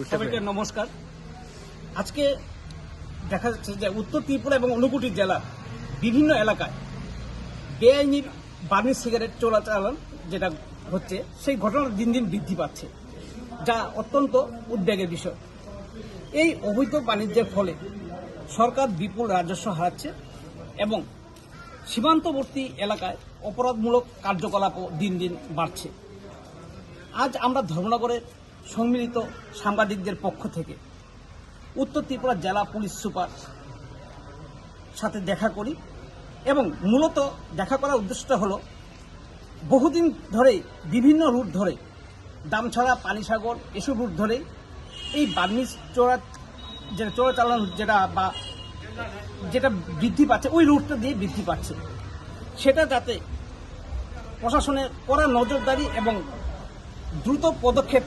সবাইকে নমস্কার। আজকে দেখা যাচ্ছে যে উত্তর ত্রিপুরা এবং ঊনকোটি জেলার বিভিন্ন এলাকায় বেআইনি বার্মিজ সিগারেট চোরাচালান যেটা হচ্ছে, সেই ঘটনা দিন দিন বৃদ্ধি পাচ্ছে, যা অত্যন্ত উদ্বেগের বিষয়। এই অবৈধ বাণিজ্যের ফলে সরকার বিপুল রাজস্ব হারাচ্ছে এবং সীমান্তবর্তী এলাকায় অপরাধমূলক কার্যকলাপও দিন দিন বাড়ছে। আজ আমরা ধর্মনগরের সম্মিলিত সাংবাদিকদের পক্ষ থেকে উত্তর ত্রিপুরা জেলা পুলিশ সুপার সাথে দেখা করি এবং মূলত দেখা করার উদ্দেশ্যটা হলো, বহুদিন ধরেই বিভিন্ন রুট ধরে দামছড়া, পানিসাগর এসব রুট ধরে এই বার্মিজ চোরাচালান যেটা বৃদ্ধি পাচ্ছে, ওই রুটটা দিয়ে বৃদ্ধি পাচ্ছে। সেটা যাতে প্রশাসনের কড়া নজরদারি এবং দ্রুত পদক্ষেপ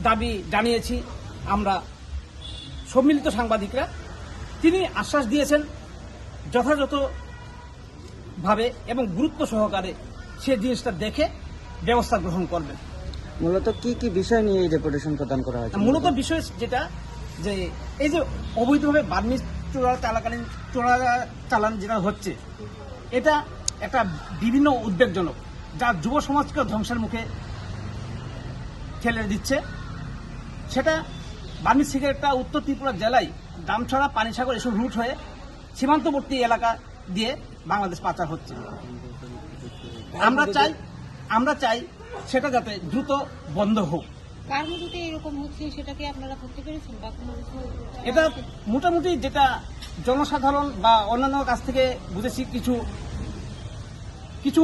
দাবি জানিয়েছি আমরা সম্মিলিত সাংবাদিকরা। তিনি আশ্বাস দিয়েছেন যথাযথভাবে এবং গুরুত্ব সহকারে সে জিনিসটা দেখে ব্যবস্থা গ্রহণ করবেন। মূলত কি কি বিষয় নিয়ে এই ডেপুটেশন প্রদান করা হয়েছে? মূলত বিষয় যেটা, যে এই যে অবৈধভাবে বার্মিজ চোরাচালান যেটা হচ্ছে, এটা একটা বিভিন্ন উদ্বেগজনক, যা যুব সমাজকে ধ্বংসের মুখে ঠেলে দিচ্ছে। সেটা বার্মিজ সিগারেটটা উত্তর ত্রিপুরা জেলায় দামছড়া, পানিসাগর এসব রুট হয়ে সীমান্তবর্তী এলাকা দিয়ে বাংলাদেশ পাচার হচ্ছে। আমরা চাই সেটা যাতে দ্রুত বন্ধ হোক। কার মধ্যে এরকম হচ্ছে সেটা কি আপনারা ধরতে পেরেছেন বা কোনো কিছু? এটা মোটামুটি যেটা জনসাধারণ বা অন্যান্য কাছ থেকে বুঝেছি, কিছু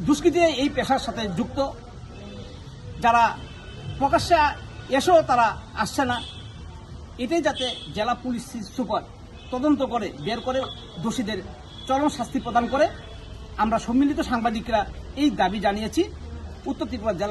দুষ্কৃতী এই পেশার সাথে যুক্ত, যারা প্রকাশ্যে এসেও তারা আসছে না। এটাই যাতে জেলা পুলিশ সুপার তদন্ত করে বের করে দোষীদের চরম শাস্তি প্রদান করে। আমরা সম্মিলিত সাংবাদিকরা এই দাবি জানিয়েছি উত্তর ত্রিপুরা জেলা